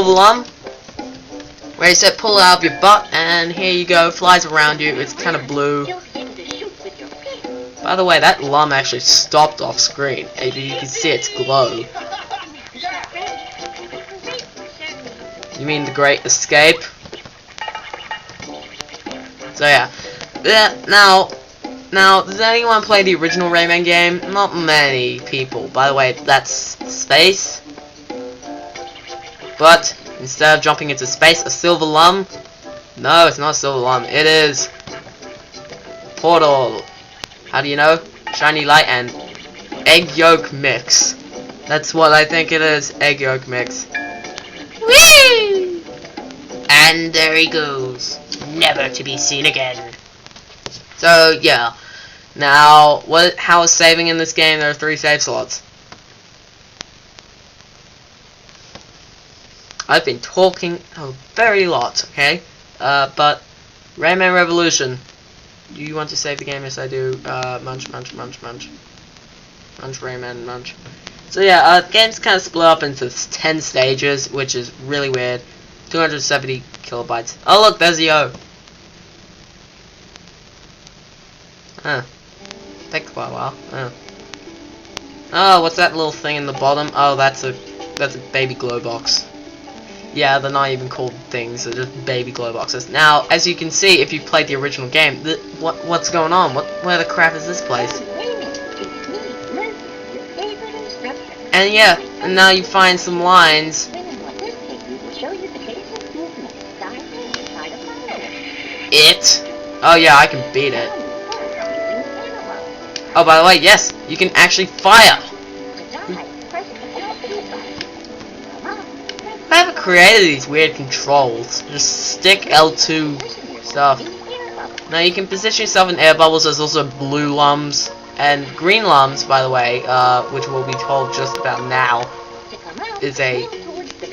silver lum. Where he said pull it out of your butt, and here you go, flies around you. It's kind of blue. By the way, that lum actually stopped off screen. You can see its glow. You mean the Great Escape? So yeah. Now, does anyone play the original Rayman game? Not many people. By the way, that's space. But instead of jumping into space, a silver lum. No, it's not a silver lum. It is portal. How do you know? Shiny light and egg yolk mix. That's what I think it is. Egg yolk mix. Whee! And there he goes, never to be seen again. So yeah. Now, how is saving in this game? There are 3 save slots. I've been talking a very lot, okay? But Rayman Revolution. Do you want to save the game? Yes, I do. Munch, munch, munch, munch. Munch, Rayman, munch. So yeah, the game's kind of split up into 10 stages, which is really weird. 270 kilobytes. Oh look, there's the O. Huh. Takes quite a while. Oh, what's that little thing in the bottom? Oh, that's a baby glow box. Yeah, they're not even called things, they're just baby glow boxes. Now, as you can see, if you played the original game, what's going on? Where the crap is this place? And yeah, and now you find some lines. It? Oh yeah, I can beat it. Oh, by the way, yes, you can actually fire. Whoever created these weird controls, just stick L2 stuff. Now you can position yourself in air bubbles. There's also blue lums and green lums, by the way, which we'll be told just about now, is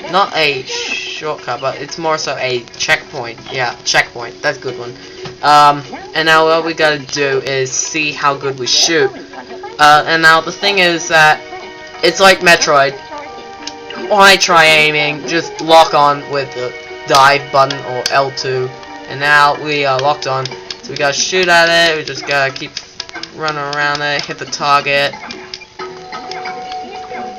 not a shortcut, but it's more so a checkpoint. Yeah, checkpoint. That's a good one. And now what we gotta do is see how good we shoot. And now the thing is that it's like Metroid. Why try aiming? Just lock on with the dive button or L2. And now we are locked on. So we gotta shoot at it. We just gotta keep running around it, hit the target.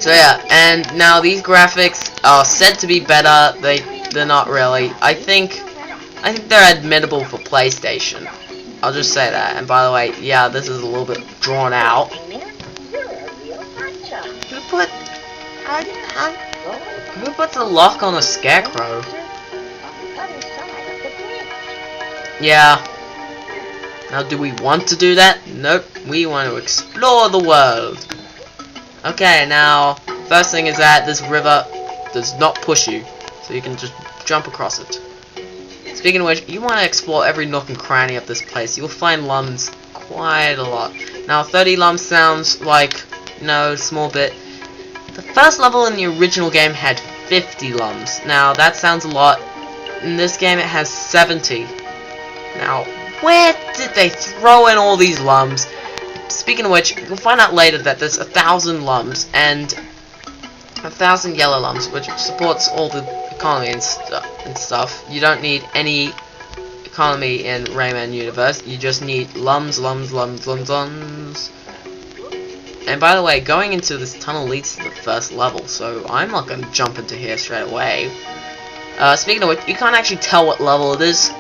So yeah, and now these graphics are said to be better. They're not really. I think they're admittable for PlayStation. I'll just say that. And by the way, yeah, this is a little bit drawn out. Who puts a lock on a scarecrow? Yeah. Now, do we want to do that? Nope. We want to explore the world. Okay, now, first thing is that this river does not push you, so you can just jump across it. Speaking of which, you want to explore every nook and cranny of this place. You'll find lums quite a lot. Now, 30 lums sounds like, small bit. The first level in the original game had 50 lums. Now, that sounds a lot. In this game, it has 70. Now, where did they throw in all these lums? Speaking of which, you'll find out later that there's 1,000 lums and 1,000 yellow lums, which supports all the economy and stuff. You don't need any economy in Rayman Universe. You just need lums, lums, lums, lums, lums. And by the way, going into this tunnel leads to the first level, so I'm not going to jump into here straight away. Speaking of which, you can't actually tell what level it is.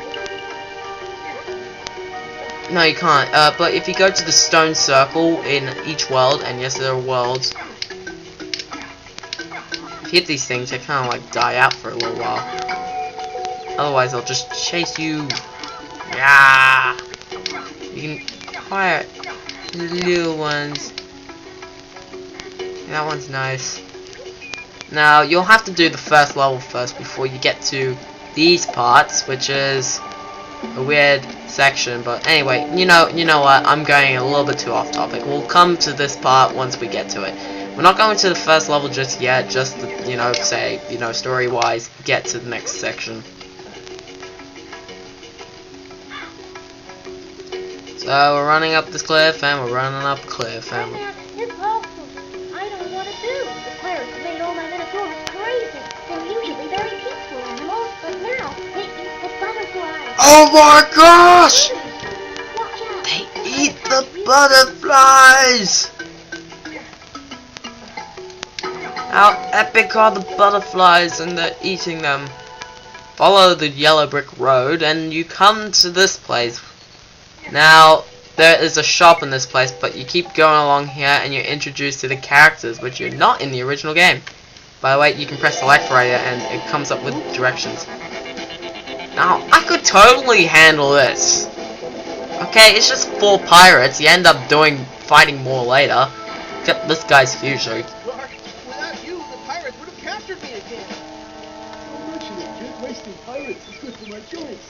No, you can't. But if you go to the stone circle in each world, and yes, there are worlds, if you hit these things, they kind of like die out for a little while. Otherwise, they'll just chase you. Yeah. You can fire the little ones. That one's nice. Now, you'll have to do the first level first before you get to these parts, which is a weird section, but anyway, you know what, I'm going a little bit too off topic. We'll come to this part once we get to it. We're not going to the first level just yet, just to, say, story-wise, get to the next section. So, we're running up this cliff, and we're running up a cliff, and It's awful. I don't want to do. The pirates made all my little dwarfs crazy. They're usually very peaceful. Oh my gosh! They eat the butterflies! How epic are the butterflies, and they're eating them. Follow the yellow brick road and you come to this place. Now, there is a shop in this place, but you keep going along here and you're introduced to the characters, which you're not in the original game. By the way, you can press select right here and it comes up with directions. Now, I could totally handle this. Okay, it's just 4 pirates. You end up fighting more later. Except this guy's huge, so... Without you, the pirates would have captured me again. Don't mention it, kid. Wasting pirates is good for my joints.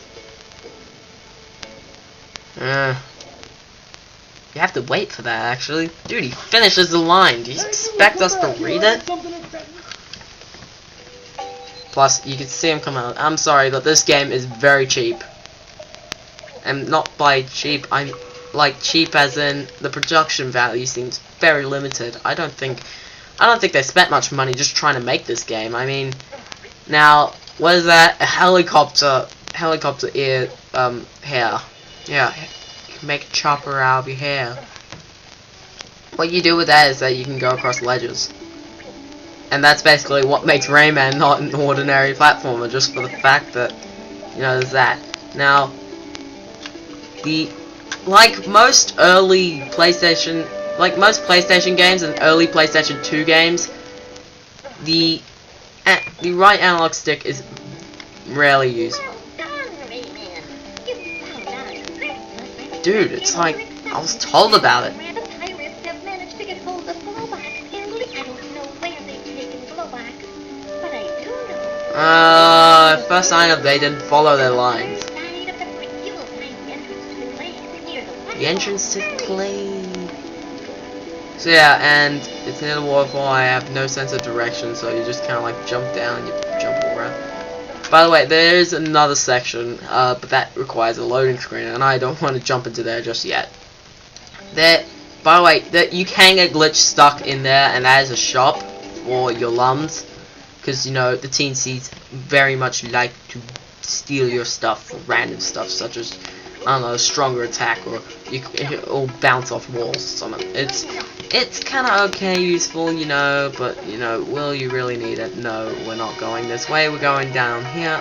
You have to wait for that, actually. Dude, he finishes the line. Do you expect us to read it? Plus, you can see him come out. I'm sorry, but this game is very cheap. And not by cheap, I'm like cheap as in the production value seems very limited. I don't think they spent much money just trying to make this game. I mean, now what is that? A helicopter ear hair. Yeah, you can make a chopper out of your hair. What you do with that is that you can go across ledges. And that's basically what makes Rayman not an ordinary platformer, just for the fact that, you know, there's that. Now, like most PlayStation games and early PlayStation 2 games, the right analog stick is rarely used. Dude, it's like, I was told about it. First sign of they didn't follow their lines. The entrance to Glade. So yeah, and it's near the waterfall. I have no sense of direction, so you just kind of like jump down, you jump all around. By the way, there is another section, but that requires a loading screen, and I don't want to jump into there just yet. By the way, you can get glitch stuck in there, and that is a shop for your lums. Because, you know, the teensies very much like to steal your stuff for random stuff, such as, I don't know, a stronger attack, or it'll bounce off walls or something. It's kind of okay, useful, you know, but, you know, will you really need it? No, we're not going this way, we're going down here,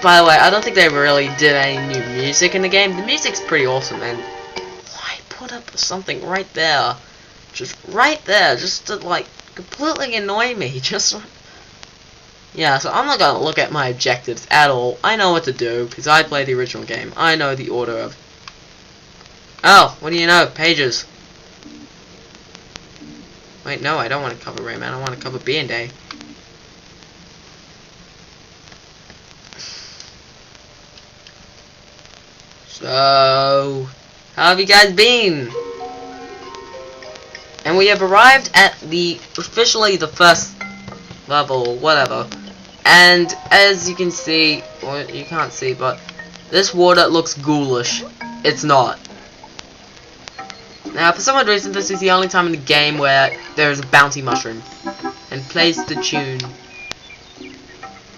By the way, I don't think they really did any new music in the game. The music's pretty awesome, and why put up something right there? Just right there, just to like completely annoy me. Yeah, so I'm not gonna look at my objectives at all. I know what to do because I played the original game. I know the order of. Oh, what do you know? Pages. Wait, no, I don't want to cover Rayman. I want to cover Biendeo. So, how have you guys been? And we have arrived at officially the first level, whatever. And as you can see, or you can't see, but this water looks ghoulish. It's not. Now, for some odd reason, this is the only time in the game where there is a bounty mushroom. And plays the tune.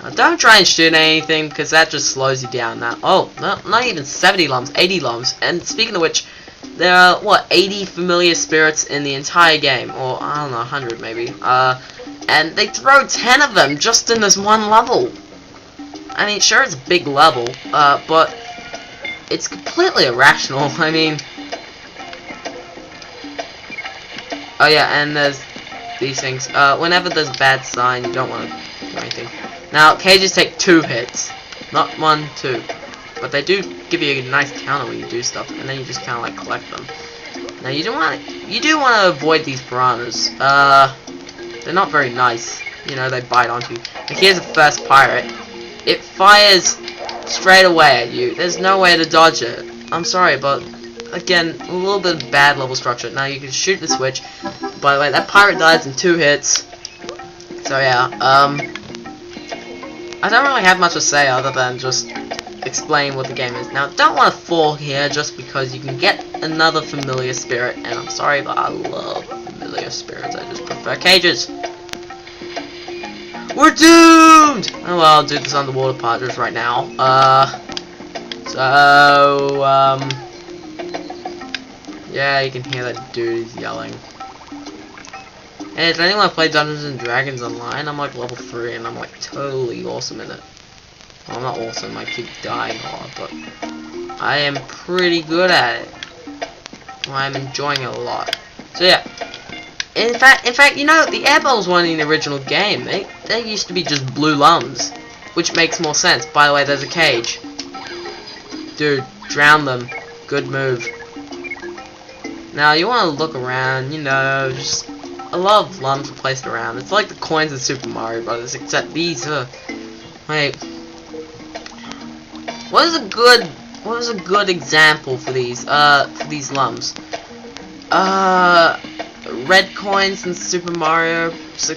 Now, don't try and shoot anything, because that just slows you down. Now, oh, no, not even 70 lums, 80 lums. And speaking of which, there are, what, 80 familiar spirits in the entire game, or, I don't know, 100 maybe, and they throw 10 of them just in this one level. I mean, sure, it's a big level, but it's completely irrational. I mean, oh yeah, and there's these things. Whenever there's a bad sign, you don't want to do anything. Now, cages take 2 hits, not 1, 2. But they do give you a nice counter when you do stuff, and then you just kind of like collect them. Now you do want to avoid these piranhas. They're not very nice. You know, they bite onto you. And here's the first pirate. It fires straight away at you. There's no way to dodge it. I'm sorry, but again, a little bit of bad level structure. Now you can shoot the switch. By the way, that pirate dies in 2 hits. So yeah, I don't really have much to say other than just explain what the game is. Now, don't want to fall here just because you can get another familiar spirit, and I'm sorry, but I love familiar spirits. I just prefer cages. We're doomed! Oh well, I'll do this underwater part just right now. Yeah, you can hear that dude, he's yelling. Hey, does anyone play Dungeons and Dragons online? I'm like level 3 and I'm like totally awesome in it. Well, I'm not awesome, I keep dying a lot, but I am pretty good at it. Well, I'm enjoying it a lot. So yeah. In fact, you know, the air bubbles weren't in the original game. They used to be just blue lums, which makes more sense. By the way, there's a cage. Dude, drown them. Good move. Now, you want to look around, you know, just a lot of lums are placed around. It's like the coins in Super Mario Brothers, except these are... Wait. What is a good example for these lums? Red coins in Super Mario 64.